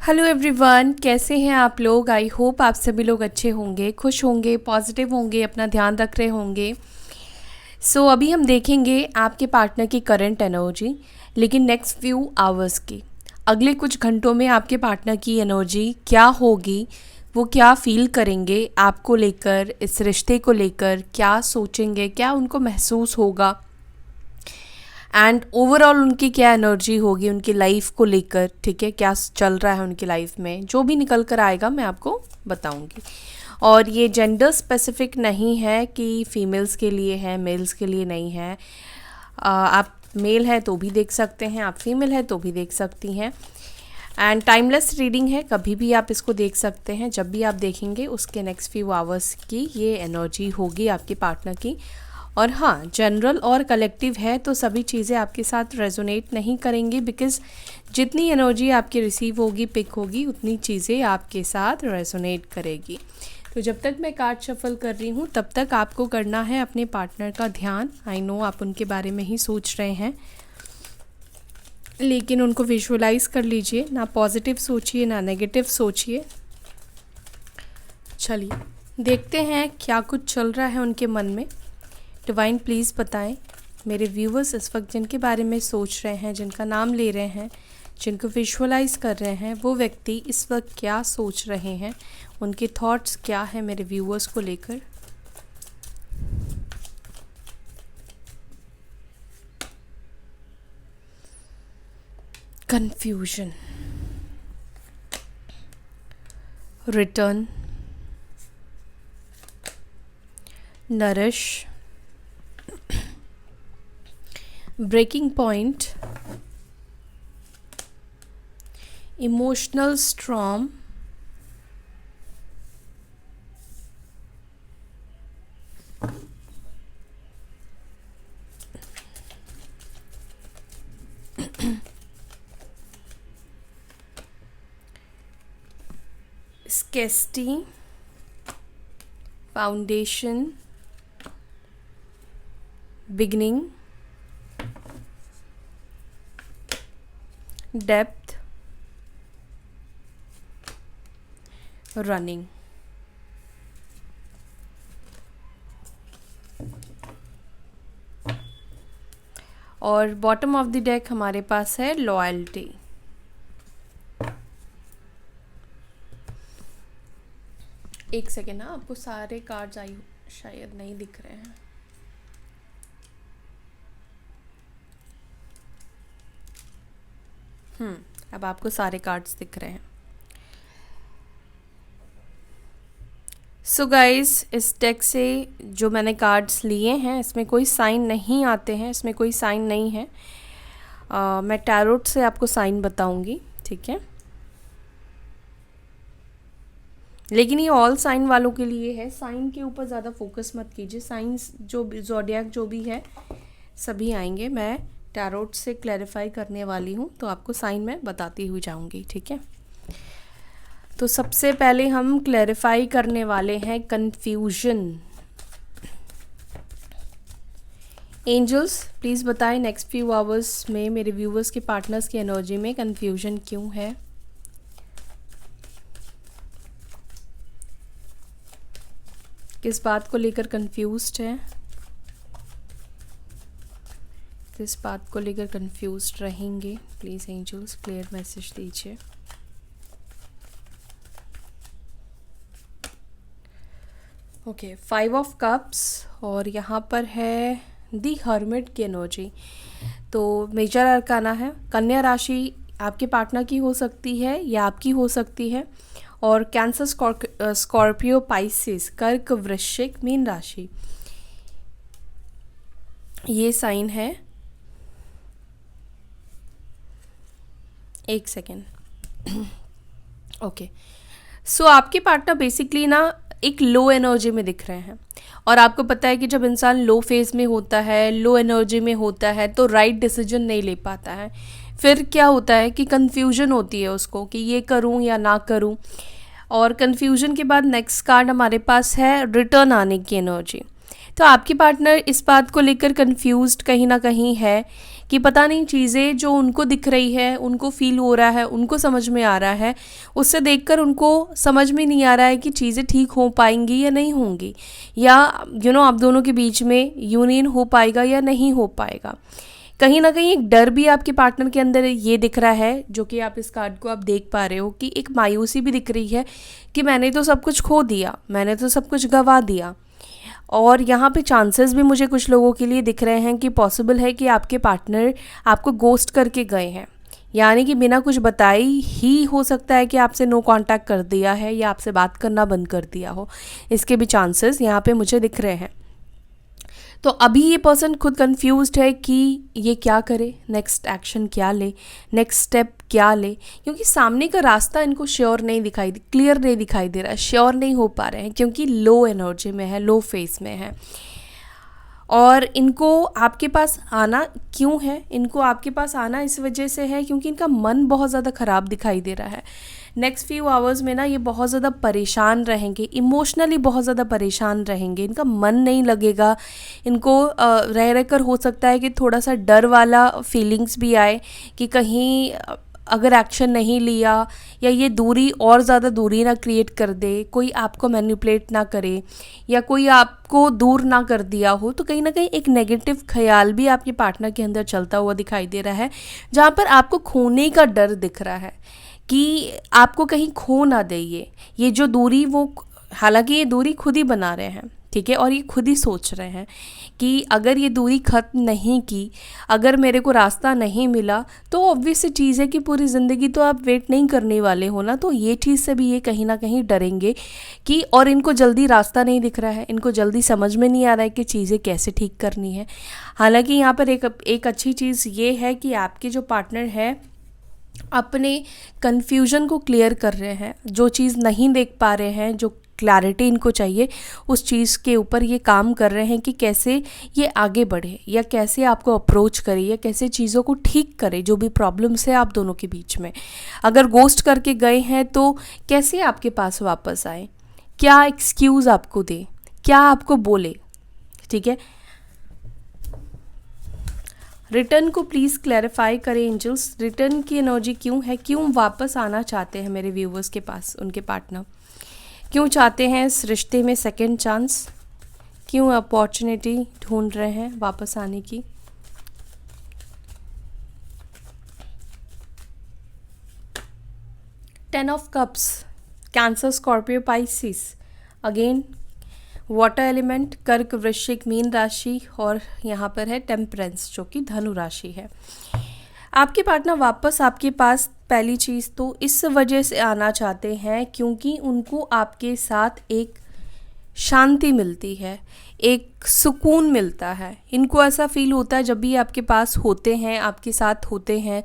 Hello everyone, कैसे हैं आप लोग। आई होप आप सभी लोग अच्छे होंगे, खुश होंगे, पॉजिटिव होंगे, अपना ध्यान रख रहे होंगे। अभी हम देखेंगे आपके पार्टनर की करंट एनर्जी, लेकिन नेक्स्ट फ्यू आवर्स की। अगले कुछ घंटों में आपके पार्टनर की एनर्जी क्या होगी, वो क्या फील करेंगे आपको लेकर, इस रिश्ते को लेकर क्या सोचेंगे, क्या उनको महसूस होगा एंड ओवरऑल उनकी क्या एनर्जी होगी उनकी लाइफ को लेकर। ठीक है, क्या चल रहा है उनकी लाइफ में, जो भी निकल कर आएगा मैं आपको बताऊंगी। और ये जेंडर स्पेसिफिक नहीं है कि फीमेल्स के लिए है, मेल्स के लिए नहीं है। आप मेल है तो भी देख सकते हैं, आप फीमेल है तो भी देख सकती हैं। एंड टाइमलेस रीडिंग है, कभी भी आप इसको देख सकते हैं। जब भी आप देखेंगे उसके नेक्स्ट फ्यू आवर्स की ये एनर्जी होगी आपके पार्टनर की। और हाँ, जनरल और कलेक्टिव है तो सभी चीज़ें आपके साथ रेजोनेट नहीं करेंगी, बिकॉज़ जितनी एनर्जी आपकी रिसीव होगी, पिक होगी, उतनी चीज़ें आपके साथ रेजोनेट करेगी। तो जब तक मैं कार्ड शफल कर रही हूँ तब तक आपको करना है अपने पार्टनर का ध्यान। आई नो आप उनके बारे में ही सोच रहे हैं, लेकिन उनको विजुअलाइज कर लीजिए। ना पॉजिटिव सोचिए ना नेगेटिव सोचिए। चलिए देखते हैं क्या कुछ चल रहा है उनके मन में। डिवाइन प्लीज़ बताएं मेरे व्यूवर्स इस वक्त जिनके बारे में सोच रहे हैं, जिनका नाम ले रहे हैं, जिनको विजुअलाइज कर रहे हैं, वो व्यक्ति इस वक्त क्या सोच रहे हैं, उनके थॉट्स क्या हैं मेरे व्यूवर्स को लेकर। Confusion, return, nourish, breaking point, emotional storm, scarcity, foundation, beginning, depth, running. और बॉटम ऑफ द डेक हमारे पास है लॉयल्टी। एक सेकेंड ना, आपको सारे कार्ड्स आई शायद नहीं दिख रहे हैं। अब आपको सारे कार्ड्स दिख रहे हैं। सो गाइस, इस डेक से जो मैंने कार्ड्स लिए हैं इसमें कोई साइन नहीं आते हैं, इसमें कोई साइन नहीं है। मैं टैरोट से आपको साइन बताऊंगी, ठीक है। लेकिन ये ऑल साइन वालों के लिए है, साइन के ऊपर ज़्यादा फोकस मत कीजिए। साइंस जो भी ज़ोडिएक जो भी है सभी आएंगे। मैं टैरोट से क्लैरिफाई करने वाली हूँ, तो आपको साइन में बताती हुई जाऊँगी, ठीक है। तो सबसे पहले हम क्लैरिफाई करने वाले हैं कन्फ्यूजन। एंजल्स प्लीज़ बताएं नेक्स्ट फ्यू आवर्स में मेरे व्यूवर्स के पार्टनर्स की एनर्जी में कन्फ्यूजन क्यों है। किस बात को लेकर कन्फ्यूज्ड है, किस बात को लेकर कन्फ्यूज्ड रहेंगे। प्लीज़ एंजल्स क्लियर मैसेज दीजिए। ओके, 5 ऑफ कप्स और यहाँ पर है दी हर्मिट की एनर्जी। तो मेजर अरकाना है। कन्या राशि आपके पार्टनर की हो सकती है या आपकी हो सकती है। और कैंसर, स्कॉर्पियो, पाइसिस, कर्क, वृश्चिक, मीन राशि, ये साइन है। एक सेकेंड। ओके, सो आपके पार्टनर बेसिकली ना एक लो एनर्जी में दिख रहे हैं। और आपको पता है कि जब इंसान लो फेज में होता है, लो एनर्जी में होता है, तो राइट डिसीजन नहीं ले पाता है। फिर क्या होता है कि कन्फ्यूजन होती है उसको कि ये करूं या ना करूं। और कन्फ्यूजन के बाद नेक्स्ट कार्ड हमारे पास है रिटर्न आने की एनर्जी। तो आपकी पार्टनर इस बात को लेकर कन्फ्यूज्ड कहीं ना कहीं है कि पता नहीं चीज़ें जो उनको दिख रही है, उनको फील हो रहा है, उनको समझ में आ रहा है, उससे देखकर उनको समझ में नहीं आ रहा है कि चीज़ें ठीक हो पाएंगी या नहीं होंगी, या आप दोनों के बीच में यूनियन हो पाएगा या नहीं हो पाएगा। कहीं ना कहीं एक डर भी आपके पार्टनर के अंदर ये दिख रहा है, जो कि आप इस कार्ड को आप देख पा रहे हो कि एक मायूसी भी दिख रही है कि मैंने तो सब कुछ खो दिया, मैंने तो सब कुछ गंवा दिया। और यहाँ पे चांसेस भी मुझे कुछ लोगों के लिए दिख रहे हैं कि पॉसिबल है कि आपके पार्टनर आपको गोस्ट करके गए हैं, यानी कि बिना कुछ बताए ही हो सकता है कि आपसे नो कांटेक्ट कर दिया है या आपसे बात करना बंद कर दिया हो। इसके भी चांसेस यहाँ पे मुझे दिख रहे हैं। तो अभी ये पर्सन खुद कंफ्यूज्ड है कि ये क्या करे, नेक्स्ट एक्शन क्या ले, नेक्स्ट स्टेप क्या ले, क्योंकि सामने का रास्ता इनको श्योर नहीं दिखाई, क्लियर नहीं दिखाई दे रहा है, श्योर नहीं हो पा रहे हैं क्योंकि लो एनर्जी में है, लो फेस में है। और इनको आपके पास आना क्यों है, इनको आपके पास आना इस वजह से है क्योंकि इनका मन बहुत ज़्यादा ख़राब दिखाई दे रहा है। नेक्स्ट फ्यू आवर्स में ना ये बहुत ज़्यादा परेशान रहेंगे, इमोशनली बहुत ज़्यादा परेशान रहेंगे, इनका मन नहीं लगेगा। इनको रह रह कर हो सकता है कि थोड़ा सा डर वाला फीलिंग्स भी आए कि कहीं अगर एक्शन नहीं लिया या ये दूरी और ज़्यादा दूरी ना क्रिएट कर दे, कोई आपको मैनिपुलेट ना करे या कोई आपको दूर ना कर दिया हो, तो कहीं ना कहीं एक नेगेटिव ख्याल भी आपके पार्टनर के अंदर चलता हुआ दिखाई दे रहा है, जहाँ पर आपको खोने का डर दिख रहा है कि आपको कहीं खो ना दे ये जो दूरी, वो हालांकि ये दूरी खुद ही बना रहे हैं, ठीक है, और ये खुद ही सोच रहे हैं कि अगर ये दूरी ख़त्म नहीं की, अगर मेरे को रास्ता नहीं मिला, तो ऑब्वियस सी चीज़ है कि पूरी ज़िंदगी तो आप वेट नहीं करने वाले हो ना। तो ये चीज़ से भी ये कहीं ना कहीं डरेंगे कि, और इनको जल्दी रास्ता नहीं दिख रहा है, इनको जल्दी समझ में नहीं आ रहा है कि चीज़ें कैसे ठीक करनी है। हालांकि यहाँ पर एक अच्छी चीज़ ये है कि आपके जो पार्टनर है अपने कन्फ्यूजन को क्लियर कर रहे हैं, जो चीज़ नहीं देख पा रहे हैं, जो क्लैरिटी इनको चाहिए, उस चीज़ के ऊपर ये काम कर रहे हैं कि कैसे ये आगे बढ़े या कैसे आपको अप्रोच करे या कैसे चीज़ों को ठीक करे, जो भी प्रॉब्लम्स है आप दोनों के बीच में। अगर गोस्ट करके गए हैं तो कैसे आपके पास वापस आए, क्या एक्सक्यूज़ आपको दे, क्या आपको बोले, ठीक है। रिटर्न को प्लीज़ क्लैरिफाई करें एंजल्स, रिटर्न की एनर्जी क्यों है, क्यों वापस आना चाहते हैं मेरे व्यूवर्स के पास उनके पार्टनर, क्यों चाहते हैं इस रिश्ते में सेकंड चांस, क्यों अपॉर्चुनिटी ढूंढ रहे हैं वापस आने की। Ten of cups, cancer, Scorpio, Pisces, again water element, कर्क, वृश्चिक, मीन राशि, और यहाँ पर है टेम्परेंस जो कि धनु राशि है। आपके पार्टनर वापस आपके पास पहली चीज़ तो इस वजह से आना चाहते हैं क्योंकि उनको आपके साथ एक शांति मिलती है, एक सुकून मिलता है। इनको ऐसा फील होता है जब भी आपके पास होते हैं, आपके साथ होते हैं,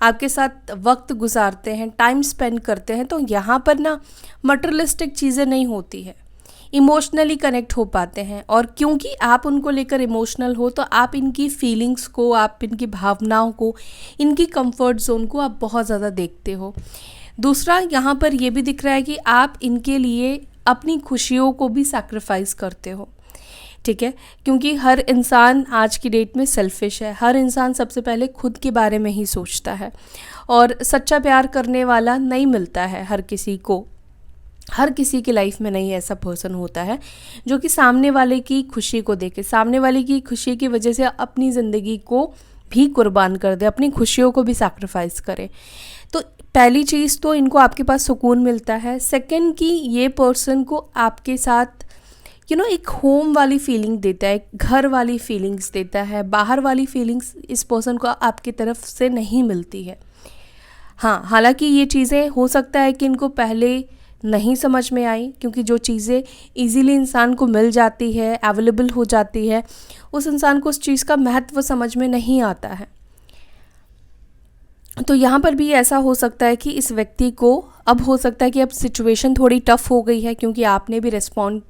आपके साथ वक्त गुजारते हैं, टाइम स्पेंड करते हैं, तो यहाँ पर ना मटेरियलिस्टिक चीज़ें नहीं होती है, इमोशनली कनेक्ट हो पाते हैं। और क्योंकि आप उनको लेकर इमोशनल हो तो आप इनकी फीलिंग्स को, आप इनकी भावनाओं को, इनकी कंफर्ट जोन को आप बहुत ज़्यादा देखते हो। दूसरा यहाँ पर ये भी दिख रहा है कि आप इनके लिए अपनी खुशियों को भी सैक्रिफाइस करते हो, ठीक है, क्योंकि हर इंसान आज की डेट में सेल्फिश है, हर इंसान सबसे पहले खुद के बारे में ही सोचता है, और सच्चा प्यार करने वाला नहीं मिलता है हर किसी को, हर किसी की लाइफ में नहीं ऐसा पर्सन होता है जो कि सामने वाले की खुशी को देखे, सामने वाले की खुशी की वजह से अपनी ज़िंदगी को भी कुर्बान कर दे, अपनी खुशियों को भी सैक्रिफाइस करे। तो पहली चीज़ तो इनको आपके पास सुकून मिलता है। सेकंड कि ये पर्सन को आपके साथ एक होम वाली फीलिंग देता है, घर वाली फीलिंग्स देता है, बाहर वाली फीलिंग्स इस पर्सन को आपकी तरफ से नहीं मिलती है। हाँ, हालांकि ये चीज़ें हो सकता है कि इनको पहले नहीं समझ में आई, क्योंकि जो चीज़ें इजीली इंसान को मिल जाती है, अवेलेबल हो जाती है, उस इंसान को उस चीज़ का महत्व समझ में नहीं आता है। तो यहाँ पर भी ऐसा हो सकता है कि इस व्यक्ति को अब हो सकता है कि अब सिचुएशन थोड़ी टफ हो गई है, क्योंकि आपने भी रिस्पॉन्ड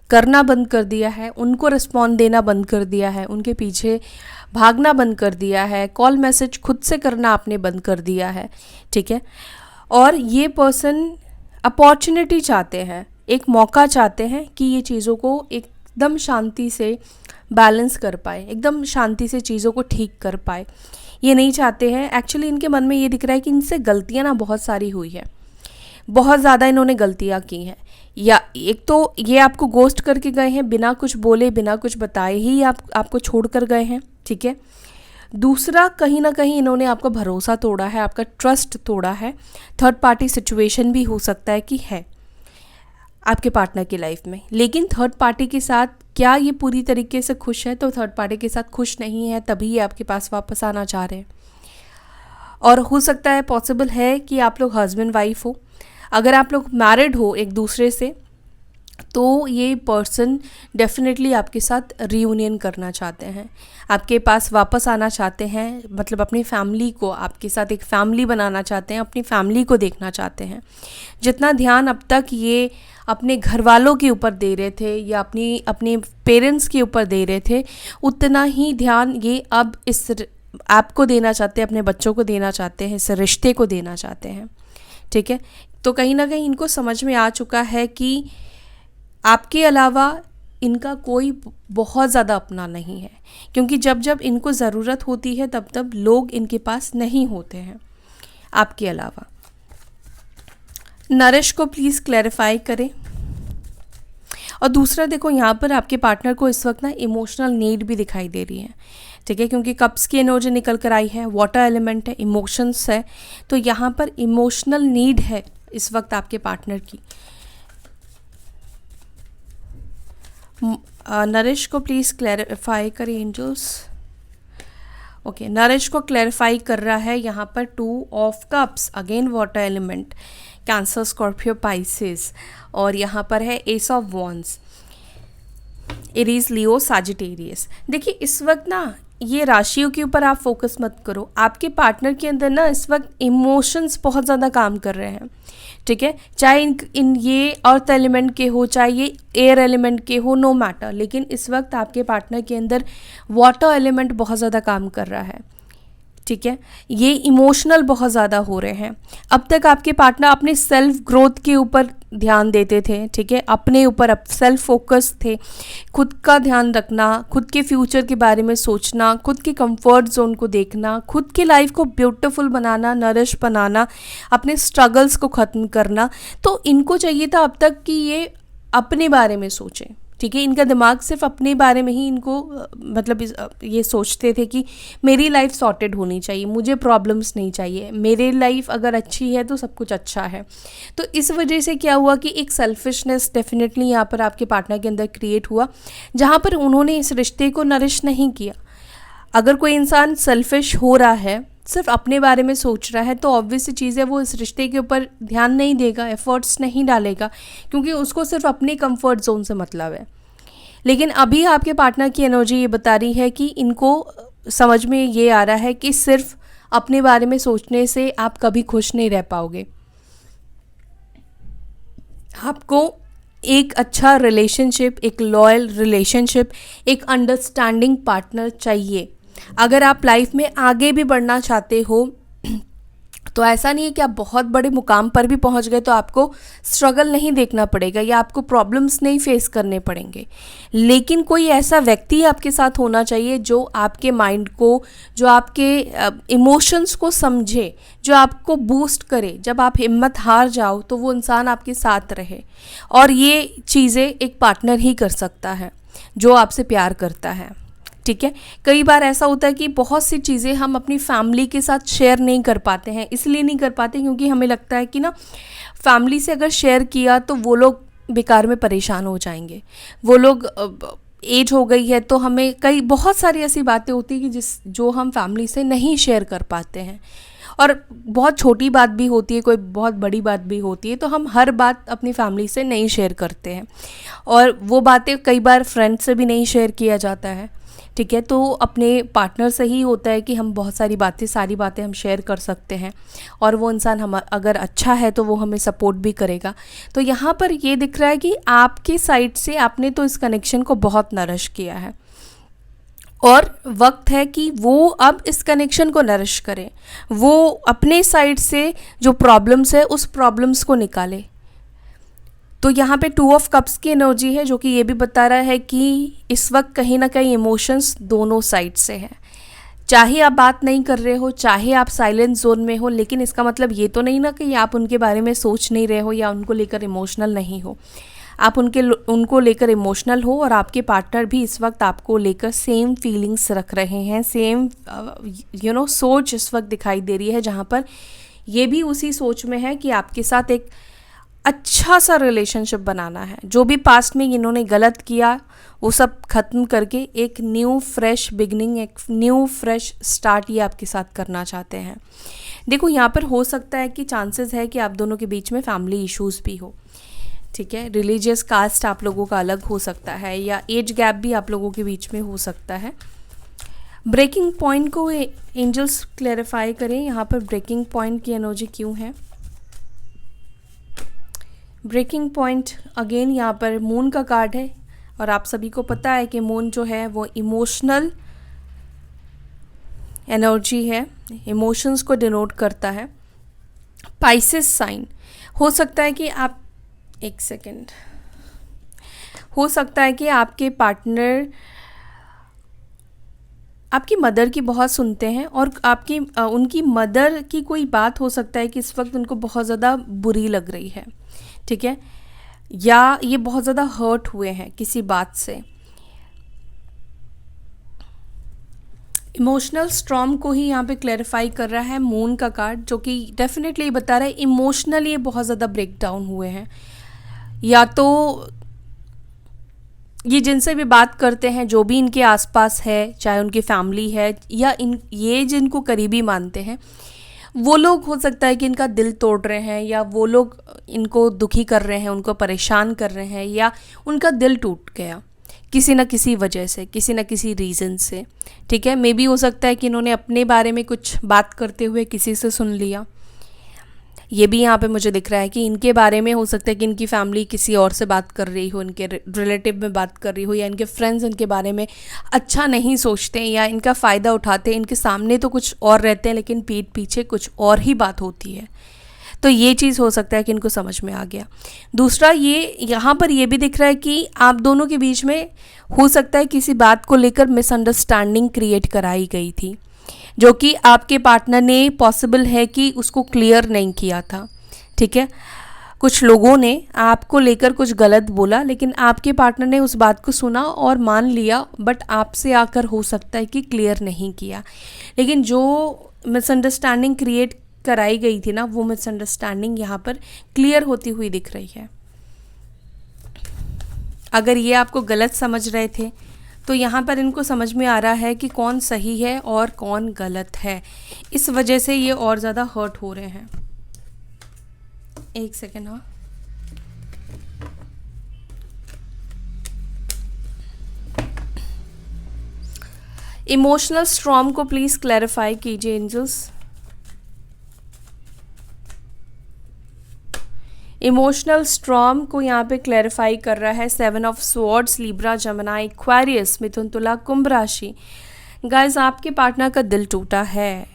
करना बंद कर दिया है, उनको रिस्पॉन्ड देना बंद कर दिया है, उनके पीछे भागना बंद कर दिया है, कॉल मैसेज खुद से करना आपने बंद कर दिया है, ठीक है। और ये पर्सन अपॉर्चुनिटी चाहते हैं, एक मौका चाहते हैं कि ये चीज़ों को एक एकदम शांति से बैलेंस कर पाए, एकदम शांति से चीज़ों को ठीक कर पाए, ये नहीं चाहते हैं। एक्चुअली इनके मन में ये दिख रहा है कि इनसे गलतियाँ ना बहुत सारी हुई है, बहुत ज़्यादा इन्होंने गलतियाँ की हैं। या एक तो ये आपको गोस्ट करके गए हैं, बिना कुछ बोले बिना कुछ बताए ही आपको छोड़ कर गए हैं, ठीक है। दूसरा, कहीं ना कहीं इन्होंने आपका भरोसा तोड़ा है, आपका ट्रस्ट तोड़ा है। थर्ड पार्टी सिचुएशन भी हो सकता है कि है आपके पार्टनर की लाइफ में, लेकिन थर्ड पार्टी के साथ क्या ये पूरी तरीके से खुश है? तो थर्ड पार्टी के साथ खुश नहीं है, तभी ये आपके पास वापस आना चाह रहे हैं। और हो सकता है, पॉसिबल है कि आप लोग हस्बैंड वाइफ हो। अगर आप लोग मैरिड हो एक दूसरे से, तो ये पर्सन डेफिनेटली आपके साथ रियूनियन करना चाहते हैं, आपके पास वापस आना चाहते हैं, मतलब अपनी फैमिली को, आपके साथ एक फैमिली बनाना चाहते हैं, अपनी फैमिली को देखना चाहते हैं। जितना ध्यान अब तक ये अपने घर वालों के ऊपर दे रहे थे या अपने पेरेंट्स के ऊपर दे रहे थे, उतना ही ध्यान ये अब इस आपको देना चाहते हैं, अपने बच्चों को देना चाहते हैं, इस रिश्ते को देना चाहते हैं, ठीक है। तो कहीं ना कहीं इनको समझ में आ चुका है कि आपके अलावा इनका कोई बहुत ज़्यादा अपना नहीं है, क्योंकि जब जब इनको ज़रूरत होती है तब तब लोग इनके पास नहीं होते हैं आपके अलावा। नरेश को प्लीज़ क्लैरिफाई करें। और दूसरा, देखो यहाँ पर आपके पार्टनर को इस वक्त ना इमोशनल नीड भी दिखाई दे रही है, ठीक है, क्योंकि कप्स की एनर्जी निकल कर आई है, वाटर एलिमेंट है, इमोशंस है, तो यहाँ पर इमोशनल नीड है इस वक्त आपके पार्टनर की। नरेश को प्लीज़ क्लैरिफाई करें एंजल्स। ओके, नरेश को क्लैरिफाई कर रहा है यहाँ पर 2 of cups, again water element, cancer, Scorpio, Pisces, और यहाँ पर है S of wands, Aries, Leo, Sagittarius. देखिए इस वक्त ना ये राशियों के ऊपर आप फोकस मत करो, आपके पार्टनर के अंदर ना इस वक्त इमोशंस बहुत ज़्यादा काम कर रहे हैं, ठीक है, चाहे इन ये अर्थ एलिमेंट के हो, चाहे ये एयर एलिमेंट के हो, नो मैटर, लेकिन इस वक्त आपके पार्टनर के अंदर वाटर एलिमेंट बहुत ज़्यादा काम कर रहा है, ठीक है। ये इमोशनल बहुत ज़्यादा हो रहे हैं। अब तक आपके पार्टनर अपने सेल्फ ग्रोथ के ऊपर ध्यान देते थे, ठीक है, अपने ऊपर अब सेल्फ फोकस थे, खुद का ध्यान रखना, खुद के फ्यूचर के बारे में सोचना, खुद के कंफर्ट जोन को देखना, खुद की लाइफ को ब्यूटीफुल बनाना, नरिश बनाना, अपने स्ट्रगल्स को ख़त्म करना। तो इनको चाहिए था अब तक कि ये अपने बारे में सोचें, ठीक है। इनका दिमाग सिर्फ अपने बारे में ही इनको मतलब ये सोचते थे कि मेरी लाइफ सॉर्टेड होनी चाहिए, मुझे प्रॉब्लम्स नहीं चाहिए, मेरी लाइफ अगर अच्छी है तो सब कुछ अच्छा है। तो इस वजह से क्या हुआ कि एक सेल्फिशनेस डेफिनेटली यहाँ पर आपके पार्टनर के अंदर क्रिएट हुआ, जहाँ पर उन्होंने इस रिश्ते को नरिश नहीं किया। अगर कोई इंसान सेल्फिश हो रहा है, सिर्फ अपने बारे में सोच रहा है, तो ऑब्वियस चीज़ है वो इस रिश्ते के ऊपर ध्यान नहीं देगा, एफर्ट्स नहीं डालेगा, क्योंकि उसको सिर्फ अपने कंफर्ट जोन से मतलब है। लेकिन अभी आपके पार्टनर की एनर्जी ये बता रही है कि इनको समझ में ये आ रहा है कि सिर्फ अपने बारे में सोचने से आप कभी खुश नहीं रह पाओगे। आपको एक अच्छा रिलेशनशिप, एक लॉयल रिलेशनशिप, एक अंडरस्टैंडिंग पार्टनर चाहिए। अगर आप लाइफ में आगे भी बढ़ना चाहते हो, तो ऐसा नहीं है कि आप बहुत बड़े मुकाम पर भी पहुंच गए तो आपको स्ट्रगल नहीं देखना पड़ेगा या आपको प्रॉब्लम्स नहीं फेस करने पड़ेंगे, लेकिन कोई ऐसा व्यक्ति आपके साथ होना चाहिए जो आपके माइंड को, जो आपके इमोशंस को समझे, जो आपको बूस्ट करे। जब आप हिम्मत हार जाओ तो वो इंसान आपके साथ रहे, और ये चीज़ें एक पार्टनर ही कर सकता है जो आपसे प्यार करता है, ठीक है। कई बार ऐसा होता है कि बहुत सी चीज़ें हम अपनी फैमिली के साथ शेयर नहीं कर पाते हैं, इसलिए नहीं कर पाते क्योंकि हमें लगता है कि ना फैमिली से अगर शेयर किया तो वो लोग बेकार में परेशान हो जाएंगे, वो लोग एज हो गई है, तो हमें बहुत सारी ऐसी बातें होती हैं कि जो हम फैमिली से नहीं शेयर कर पाते हैं, और बहुत छोटी बात भी होती है, कोई बहुत बड़ी बात भी होती है, तो हम हर बात अपनी फैमिली से नहीं शेयर करते हैं, और वो बातें कई बार फ्रेंड से भी नहीं शेयर किया जाता है, ठीक है। तो अपने पार्टनर से ही होता है कि हम बहुत सारी बातें हम शेयर कर सकते हैं, और वो इंसान हम अगर अच्छा है तो वो हमें सपोर्ट भी करेगा। तो यहाँ पर ये दिख रहा है कि आपके साइड से आपने तो इस कनेक्शन को बहुत नरिश किया है, और वक्त है कि वो अब इस कनेक्शन को नरिश करें, वो अपने साइड से जो प्रॉब्लम्स है उस प्रॉब्लम्स को निकाले। तो यहाँ पे 2 ऑफ कप्स की एनर्जी है, जो कि ये भी बता रहा है कि इस वक्त कहीं ना कहीं इमोशंस दोनों साइड से हैं। चाहे आप बात नहीं कर रहे हो, चाहे आप साइलेंट जोन में हो, लेकिन इसका मतलब ये तो नहीं ना कि आप उनके बारे में सोच नहीं रहे हो या उनको लेकर इमोशनल नहीं हो। आप उनको लेकर इमोशनल हो, और आपके पार्टनर भी इस वक्त आपको लेकर सेम फीलिंग्स रख रहे हैं, सेम सोच इस वक्त दिखाई दे रही है, जहाँ पर ये भी उसी सोच में है कि आपके साथ एक अच्छा सा रिलेशनशिप बनाना है। जो भी पास्ट में इन्होंने गलत किया वो सब ख़त्म करके एक न्यू फ्रेश बिगनिंग, एक न्यू फ्रेश स्टार्ट ये आपके साथ करना चाहते हैं। देखो यहाँ पर हो सकता है कि चांसेस है कि आप दोनों के बीच में फैमिली इश्यूज़ भी हो, ठीक है। रिलीजियस कास्ट आप लोगों का अलग हो सकता है, या एज गैप भी आप लोगों के बीच में हो सकता है। ब्रेकिंग पॉइंट को एंजल्स क्लैरिफाई करें, यहाँ पर ब्रेकिंग पॉइंट की एनर्जी क्यों है। ब्रेकिंग पॉइंट अगेन यहाँ पर मून का कार्ड है, और आप सभी को पता है कि मून जो है वो इमोशनल एनर्जी है, इमोशंस को डिनोट करता है। पाइसेस साइन हो सकता है कि आप, एक सेकेंड, हो सकता है कि आपके पार्टनर आपकी मदर की बहुत सुनते हैं, और उनकी मदर की कोई बात हो सकता है कि इस वक्त उनको बहुत ज़्यादा बुरी लग रही है, ठीक है, या ये बहुत ज़्यादा हर्ट हुए हैं किसी बात से। इमोशनल स्ट्रॉम को ही यहाँ पे क्लैरिफाई कर रहा है मून का कार्ड, जो कि डेफिनेटली बता रहा है इमोशनली ये बहुत ज़्यादा ब्रेक डाउन हुए हैं, या तो ये जिनसे भी बात करते हैं, जो भी इनके आसपास है, चाहे उनकी फैमिली है या ये जिनको करीबी मानते हैं, वो लोग हो सकता है कि इनका दिल तोड़ रहे हैं, या वो लोग इनको दुखी कर रहे हैं, उनको परेशान कर रहे हैं, या उनका दिल टूट गया किसी न किसी वजह से, किसी न किसी रीज़न से, ठीक है। मे बी हो सकता है कि इन्होंने अपने बारे में कुछ बात करते हुए किसी से सुन लिया। ये भी यहाँ पे मुझे दिख रहा है कि इनके बारे में हो सकता है कि इनकी फैमिली किसी और से बात कर रही हो, इनके रिलेटिव में बात कर रही हो, या इनके फ्रेंड्स इनके बारे में अच्छा नहीं सोचते हैं या इनका फ़ायदा उठाते हैं। इनके सामने तो कुछ और रहते हैं, लेकिन पीठ पीछे कुछ और ही बात होती है। तो ये चीज़ हो सकता है कि इनको समझ में आ गया। दूसरा, ये यहाँ पर ये भी दिख रहा है कि आप दोनों के बीच में हो सकता है किसी बात को लेकर मिसअंडरस्टैंडिंग क्रिएट कराई गई थी, जो कि आपके पार्टनर ने पॉसिबल है कि उसको क्लियर नहीं किया था, ठीक है। कुछ लोगों ने आपको लेकर कुछ गलत बोला, लेकिन आपके पार्टनर ने उस बात को सुना और मान लिया, बट आपसे आकर हो सकता है कि क्लियर नहीं किया। लेकिन जो मिसअंडरस्टैंडिंग क्रिएट कराई गई थी ना, वो मिसअंडरस्टैंडिंग यहाँ पर क्लियर होती हुई दिख रही है। अगर ये आपको गलत समझ रहे थे, तो यहाँ पर इनको समझ में आ रहा है कि कौन सही है और कौन गलत है। इस वजह से ये और ज़्यादा हर्ट हो रहे हैं। एक सेकेंड, हाँ, इमोशनल स्ट्रॉम को प्लीज़ क्लैरिफाई कीजिए एंजल्स। इमोशनल स्ट्रॉम को यहाँ पे क्लैरिफाई कर रहा है 7 of swords, Libra, Gemini, Aquarius, मिथुन, तुला, कुंभ राशि। गाइस, आपके पार्टनर का दिल टूटा है,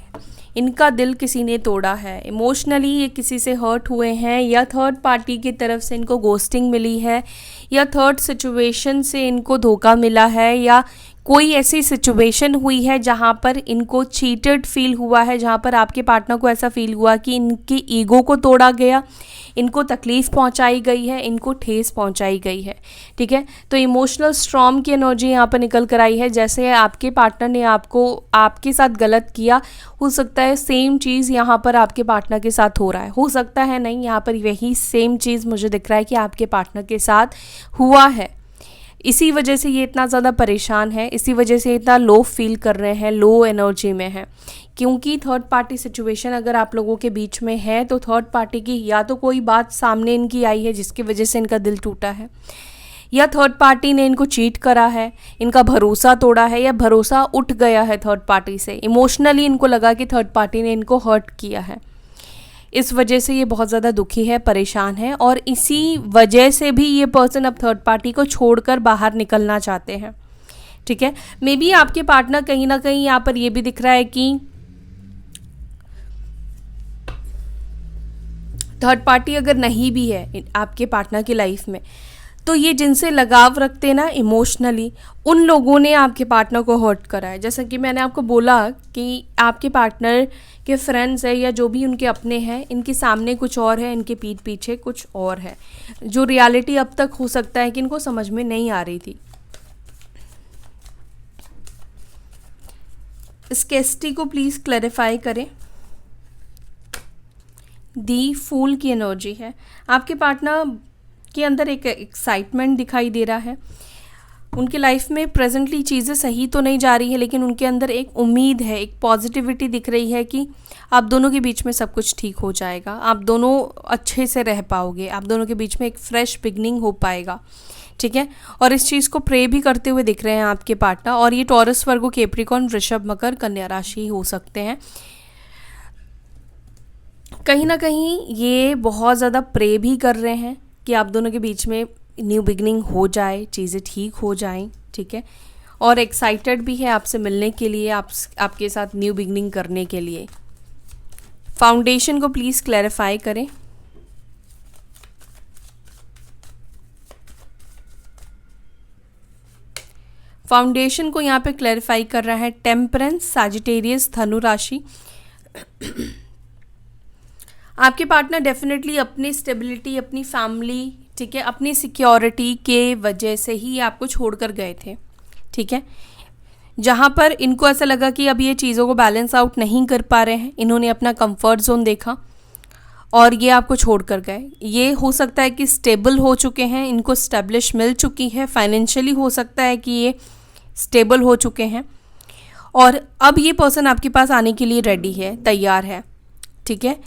इनका दिल किसी ने तोड़ा है। इमोशनली ये किसी से हर्ट हुए हैं, या थर्ड पार्टी की तरफ से इनको गोस्टिंग मिली है, या थर्ड सिचुएशन से इनको धोखा मिला है, या कोई ऐसी सिचुएशन हुई है जहाँ पर इनको चीटेड फील हुआ है, जहाँ पर आपके पार्टनर को ऐसा फील हुआ कि इनकी ईगो को तोड़ा गया, इनको तकलीफ़ पहुंचाई गई है, इनको ठेस पहुंचाई गई है, ठीक है। तो इमोशनल स्ट्रॉम की एनर्जी यहाँ पर निकल कर आई है। जैसे आपके पार्टनर ने आपके साथ गलत किया, हो सकता है सेम चीज़ यहाँ पर आपके पार्टनर के साथ हो रहा है, हो सकता है नहीं, यहाँ पर यही सेम चीज़ मुझे दिख रहा है कि आपके पार्टनर के साथ हुआ है। इसी वजह से ये इतना ज़्यादा परेशान है, इसी वजह से इतना लो फील कर रहे हैं, लो एनर्जी में है, क्योंकि थर्ड पार्टी सिचुएशन अगर आप लोगों के बीच में है, तो थर्ड पार्टी की या तो कोई बात सामने इनकी आई है जिसकी वजह से इनका दिल टूटा है, या थर्ड पार्टी ने इनको चीट करा है, इनका भरोसा तोड़ा है, या भरोसा उठ गया है थर्ड पार्टी से। इमोशनली इनको लगा कि थर्ड पार्टी ने इनको हर्ट किया है, इस वजह से ये बहुत ज़्यादा दुखी है, परेशान है, और इसी वजह से भी ये पर्सन अब थर्ड पार्टी को छोड़कर बाहर निकलना चाहते हैं, ठीक है। मे बी आपके पार्टनर कहीं ना कहीं यहाँ पर ये भी दिख रहा है कि थर्ड पार्टी अगर नहीं भी है आपके पार्टनर की लाइफ में, तो ये जिनसे लगाव रखते हैं ना इमोशनली, उन लोगों ने आपके पार्टनर को हर्ट करा है। जैसा कि मैंने आपको बोला कि आपके पार्टनर के फ्रेंड्स है या जो भी उनके अपने हैं, इनके सामने कुछ और है, इनके पीठ पीछे कुछ और है, जो रियलिटी अब तक हो सकता है कि इनको समझ में नहीं आ रही थी। स्केस्टी को प्लीज़ क्लैरिफाई करें। दी फूल की एनर्जी है, आपके पार्टनर के अंदर एक एक्साइटमेंट दिखाई दे रहा है। उनकी लाइफ में प्रेजेंटली चीज़ें सही तो नहीं जा रही है, लेकिन उनके अंदर एक उम्मीद है, एक पॉजिटिविटी दिख रही है कि आप दोनों के बीच में सब कुछ ठीक हो जाएगा, आप दोनों अच्छे से रह पाओगे, आप दोनों के बीच में एक फ्रेश बिगनिंग हो पाएगा, ठीक है। और इस चीज़ को प्रे भी करते हुए दिख रहे हैं आपके पार्टनर। और ये टॉरस, वर्गो, कैप्रिकॉर्न, वृषभ, मकर, कन्या राशि हो सकते हैं। कहीं ना कहीं ये बहुत ज़्यादा प्रे भी कर रहे हैं कि आप दोनों के बीच में न्यू बिगनिंग हो जाए, चीज़ें ठीक हो जाएं, ठीक है। और एक्साइटेड भी है आपसे मिलने के लिए, आपके साथ न्यू बिगनिंग करने के लिए। फाउंडेशन को प्लीज़ क्लैरिफाई करें। फाउंडेशन को यहाँ पे क्लैरिफाई कर रहा है टेम्परेंस, सैजिटेरियस, धनु राशि। आपके पार्टनर डेफिनेटली अपनी स्टेबिलिटी, अपनी फैमिली, ठीक है, अपनी सिक्योरिटी के वजह से ही आपको छोड़कर गए थे, ठीक है। जहाँ पर इनको ऐसा लगा कि अब ये चीज़ों को बैलेंस आउट नहीं कर पा रहे हैं, इन्होंने अपना कंफर्ट जोन देखा और ये आपको छोड़ कर गए। ये हो सकता है कि स्टेबल हो चुके हैं, इनको स्टेब्लिश मिल चुकी है, फाइनेंशियली हो सकता है कि ये स्टेबल हो चुके हैं और अब ये पर्सन आपके पास आने के लिए रेडी है, तैयार है, ठीक है।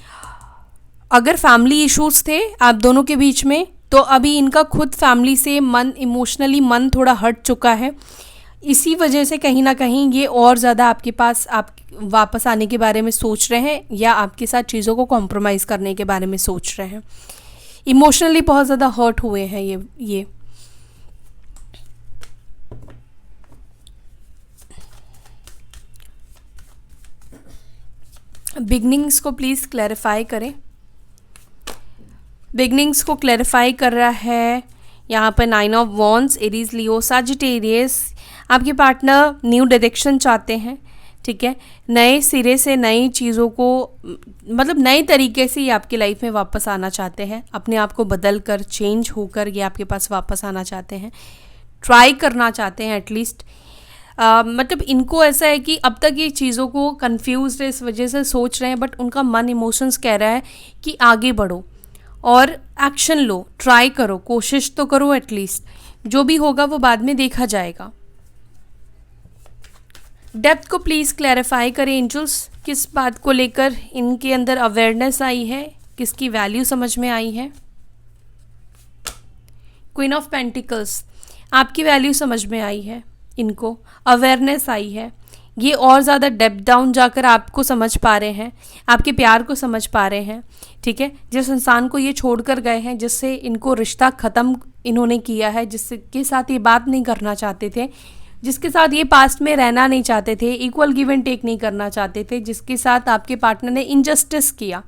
अगर फैमिली इश्यूज थे आप दोनों के बीच में, तो अभी इनका खुद फैमिली से मन, इमोशनली मन थोड़ा हट चुका है। इसी वजह से कहीं ना कहीं ये और ज़्यादा आपके पास आप वापस आने के बारे में सोच रहे हैं या आपके साथ चीज़ों को कॉम्प्रोमाइज़ करने के बारे में सोच रहे हैं। इमोशनली बहुत ज़्यादा हर्ट हुए हैं ये। बिगनिंग्स को प्लीज़ क्लैरिफाई करें। बिगनिंग्स को क्लैरिफाई कर रहा है यहाँ पर 9 of wands, Aries, Leo, Sagittarius. आपके पार्टनर न्यू डायरेक्शन चाहते हैं, ठीक है। नए सिरे से नई चीज़ों को, मतलब नए तरीके से ये आपकी लाइफ में वापस आना चाहते हैं, अपने आप को बदल कर, चेंज होकर ये आपके पास वापस आना चाहते हैं, ट्राई करना चाहते हैं एटलीस्ट। मतलब इनको ऐसा है कि अब तक ये चीज़ों को कंफ्यूज है, इस वजह से सोच रहे हैं, बट उनका मन, इमोशंस कह रहा है कि आगे बढ़ो और एक्शन लो, ट्राई करो, कोशिश तो करो एटलीस्ट। जो भी होगा वो बाद में देखा जाएगा। डेप्थ को प्लीज़ क्लैरिफाई करें एंजल्स, किस बात को लेकर इनके अंदर अवेयरनेस आई है, किसकी वैल्यू समझ में आई है। क्वीन ऑफ पेंटिकल्स, आपकी वैल्यू समझ में आई है, इनको अवेयरनेस आई है, ये और ज़्यादा डेप्थ डाउन जाकर आपको समझ पा रहे हैं, आपके प्यार को समझ पा रहे हैं, ठीक है। जिस इंसान को ये छोड़कर गए हैं, जिससे इनको रिश्ता ख़त्म इन्होंने किया है, जिसके साथ ये बात नहीं करना चाहते थे, जिसके साथ ये पास्ट में रहना नहीं चाहते थे, इक्वल गिव एंड टेक नहीं करना चाहते थे, जिसके साथ आपके पार्टनर ने इनजस्टिस किया,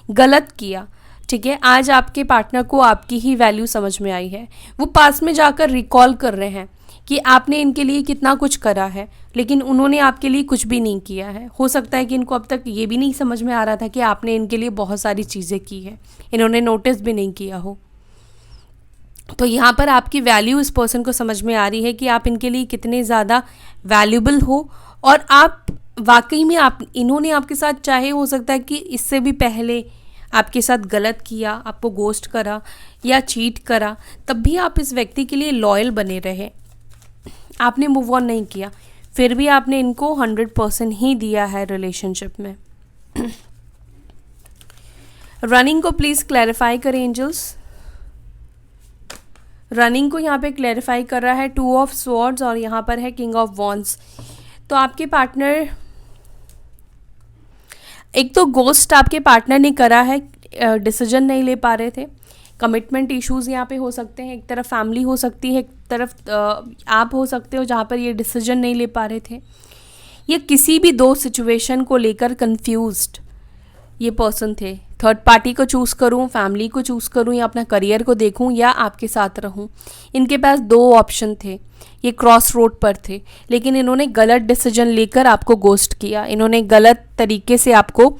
गलत किया, ठीक है। आज आपके पार्टनर को आपकी ही वैल्यू समझ में आई है। वो पास्ट में जाकर रिकॉल कर रहे हैं कि आपने इनके लिए कितना कुछ करा है, लेकिन उन्होंने आपके लिए कुछ भी नहीं किया है। हो सकता है कि इनको अब तक ये भी नहीं समझ में आ रहा था कि आपने इनके लिए बहुत सारी चीज़ें की है, इन्होंने नोटिस भी नहीं किया हो। तो यहाँ पर आपकी वैल्यू इस पर्सन को समझ में आ रही है कि आप इनके लिए कितने ज़्यादा वैल्यूबल हो, और आप वाकई में, आप इन्होंने आपके साथ, चाहे हो सकता है कि इससे भी पहले आपके साथ गलत किया, आपको गोस्ट करा या चीट करा, तब भी आप इस व्यक्ति के लिए लॉयल बने रहे, आपने मूव ऑन नहीं किया, फिर भी आपने इनको 100% ही दिया है रिलेशनशिप में। रनिंग को प्लीज़ क्लैरिफाई करें एंजल्स। रनिंग को यहाँ पे क्लैरिफाई कर रहा है 2 ऑफ स्वॉर्ड्स और यहाँ पर है किंग ऑफ वॉन्ड्स। तो आपके पार्टनर, एक तो गोस्ट आपके पार्टनर ने करा है, डिसीजन नहीं ले पा रहे थे, कमिटमेंट इश्यूज़ यहाँ पे हो सकते हैं, एक तरफ फैमिली हो सकती है, एक तरफ आप हो सकते हो जहाँ पर ये डिसीजन नहीं ले पा रहे थे, या किसी भी दो सिचुएशन को लेकर कंफ्यूज्ड ये पर्सन थे। थर्ड पार्टी को चूज़ करूं, फैमिली को चूज़ करूं, या अपना करियर को देखूं, या आपके साथ रहूं। इनके पास दो ऑप्शन थे, ये क्रॉस रोड पर थे, लेकिन इन्होंने गलत डिसीजन लेकर आपको गोस्ट किया। इन्होंने गलत तरीके से आपको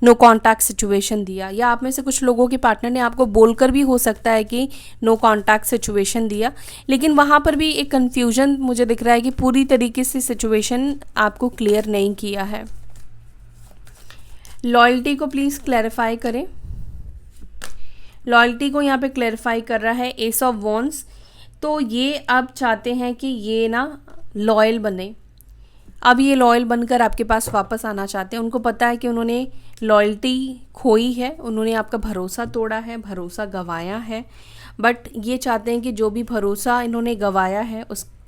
नो कॉन्टैक्ट सिचुएशन दिया, या आप में से कुछ लोगों के पार्टनर ने आपको बोलकर भी हो सकता है कि नो कॉन्टैक्ट सिचुएशन दिया, लेकिन वहाँ पर भी एक कन्फ्यूजन मुझे दिख रहा है कि पूरी तरीके से सिचुएशन आपको क्लियर नहीं किया है। लॉयल्टी को प्लीज़ क्लैरिफाई करें। लॉयल्टी को यहाँ पे क्लैरिफाई कर रहा है एस ऑफ वॉन्ड्स। तो ये अब चाहते हैं कि ये ना लॉयल बने। अब ये लॉयल बनकर आपके पास वापस आना चाहते हैं। उनको पता है कि उन्होंने लॉयल्टी खोई है, उन्होंने आपका भरोसा तोड़ा है, भरोसा गंवाया है, बट ये चाहते हैं कि जो भी भरोसा इन्होंने गंवाया है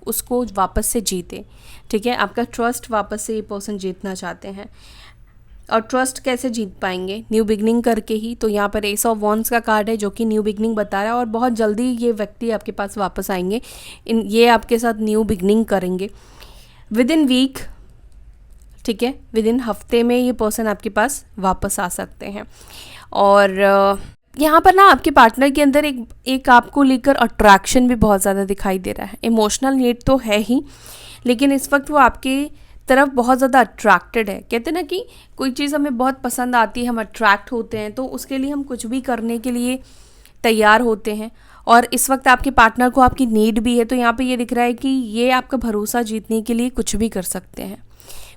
उसको वापस से जीते। ठीक है, आपका ट्रस्ट वापस से ये पर्सन जीतना चाहते हैं। और ट्रस्ट कैसे जीत पाएंगे? न्यू बिगनिंग करके ही। तो यहाँ पर एस ऑफ वॉन्ड्स का कार्ड है जो कि न्यू बिगनिंग बता रहा है, और बहुत जल्दी ये व्यक्ति आपके पास वापस आएंगे। ये आपके साथ न्यू बिगनिंग करेंगे विद इन वीक। ठीक है, विद इन हफ्ते में ये पर्सन आपके पास वापस आ सकते हैं। और यहाँ पर ना आपके पार्टनर के अंदर एक आपको लेकर अट्रैक्शन भी बहुत ज़्यादा दिखाई दे रहा है। इमोशनल नीड तो है ही, लेकिन इस वक्त वो आपके तरफ बहुत ज़्यादा अट्रैक्टेड है। कहते हैं ना कि कोई चीज़ हमें बहुत पसंद आती है, हम अट्रैक्ट होते हैं, तो उसके लिए हम कुछ भी करने के लिए तैयार होते हैं। और इस वक्त आपके पार्टनर को आपकी नीड भी है। तो यहाँ पे ये दिख रहा है कि ये आपका भरोसा जीतने के लिए कुछ भी कर सकते हैं,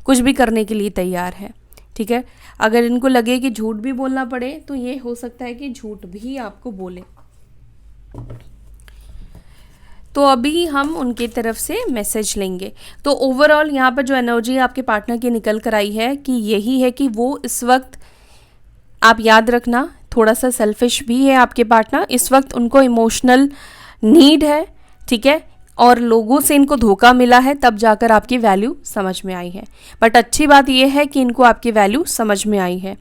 कुछ भी करने के लिए तैयार है। ठीक है, अगर इनको लगे कि झूठ भी बोलना पड़े तो ये हो सकता है कि झूठ भी आपको बोले। तो अभी हम उनकी तरफ से मैसेज लेंगे। तो ओवरऑल यहाँ पर जो एनर्जी आपके पार्टनर की निकल कर आई है कि यही है कि वो इस वक्त, आप याद रखना, थोड़ा सा सेल्फिश भी है आपके पार्टनर। इस वक्त उनको इमोशनल नीड है। ठीक है, और लोगों से इनको धोखा मिला है, तब जाकर आपकी वैल्यू समझ में आई है। बट अच्छी बात यह है कि इनको आपकी वैल्यू समझ में आई है।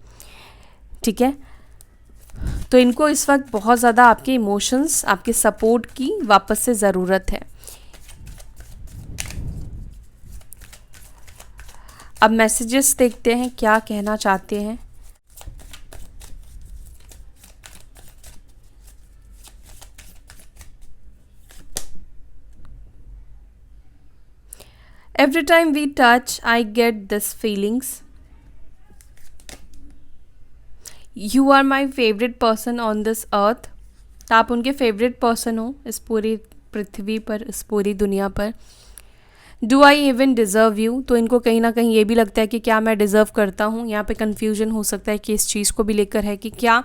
ठीक है, तो इनको इस वक्त बहुत ज़्यादा आपके इमोशंस, आपके सपोर्ट की वापस से ज़रूरत है। अब मैसेजेस देखते हैं क्या कहना चाहते हैं। Every time we touch, I get this feelings. You are my favorite person on this earth. तो आप उनके फेवरेट पर्सन हो इस पूरी पृथ्वी पर, इस पूरी दुनिया पर। Do I even deserve you? तो इनको कहीं ना कहीं ये भी लगता है कि क्या मैं डिज़र्व करता हूँ। यहाँ पे कन्फ्यूजन हो सकता है कि इस चीज़ को भी लेकर है कि क्या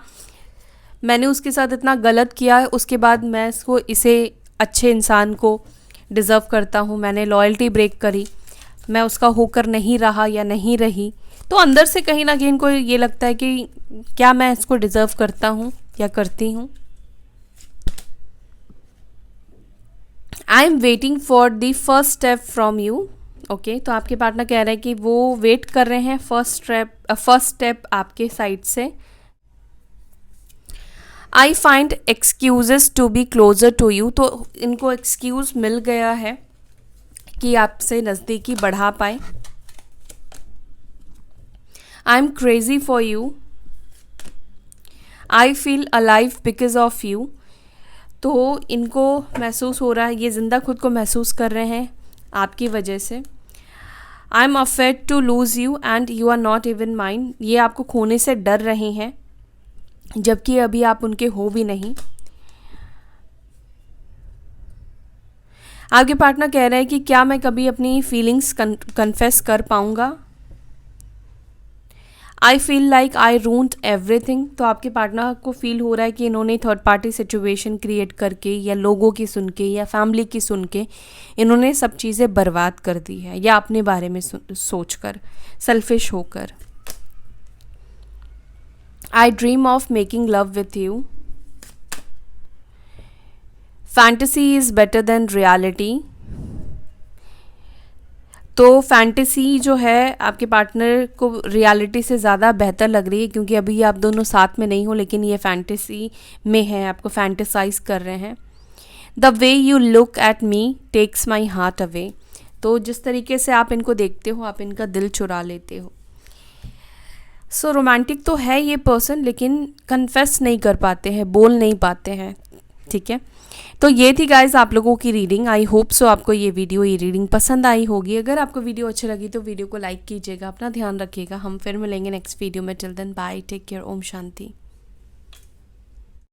मैंने उसके साथ इतना गलत किया है, उसके बाद मैं इसे अच्छे इंसान को डिज़र्व करता हूँ। मैंने लॉयल्टी ब्रेक करी, मैं उसका होकर नहीं रहा या नहीं रही। तो अंदर से कहीं ना कहीं इनको ये लगता है कि क्या मैं इसको डिज़र्व करता हूँ या करती हूँ। I am waiting for the first step from you. Okay, तो आपके पार्टनर कह रहे हैं कि वो वेट कर रहे हैं फर्स्ट स्टेप आपके साइड से। I find excuses to be closer to you. तो इनको एक्सक्यूज़ मिल गया है कि आपसे नज़दीकी बढ़ा पाए। I am crazy for you. I feel alive because of you. तो इनको महसूस हो रहा है, ये ज़िंदा खुद को महसूस कर रहे हैं आपकी वजह से। I am afraid to lose you and you are not even mine. ये आपको खोने से डर रहे हैं, जबकि अभी आप उनके हो भी नहीं। आपके पार्टनर कह रहे हैं कि क्या मैं कभी अपनी फीलिंग्स कन्फेस कर पाऊंगा। I feel like I ruined everything. तो आपके पार्टनर को फील हो रहा है कि इन्होंने थर्ड पार्टी सिचुएशन क्रिएट करके, या लोगों की सुन के, या फैमिली की सुन के इन्होंने सब चीज़ें बर्बाद कर दी है, या अपने बारे में सोच कर, सेल्फिश होकर। I dream of making love with you. Fantasy is better than reality. तो फैंटेसी जो है आपके पार्टनर को रियलिटी से ज़्यादा बेहतर लग रही है, क्योंकि अभी आप दोनों साथ में नहीं हो, लेकिन ये फैंटेसी में है, आपको फैंटेसाइज कर रहे हैं। The way you look at me takes my heart away. तो जिस तरीके से आप इनको देखते हो, आप इनका दिल चुरा लेते हो। सो रोमांटिक तो है ये पर्सन, लेकिन कन्फेस नहीं कर पाते हैं, बोल नहीं पाते हैं, ठीक है। तो ये थी गाइज आप लोगों की रीडिंग। आई होप सो आपको ये रीडिंग पसंद आई होगी। अगर आपको वीडियो अच्छी लगी तो वीडियो को लाइक कीजिएगा, अपना ध्यान रखिएगा। हम फिर मिलेंगे नेक्स्ट वीडियो में। Till then bye, take care, ओम शांति।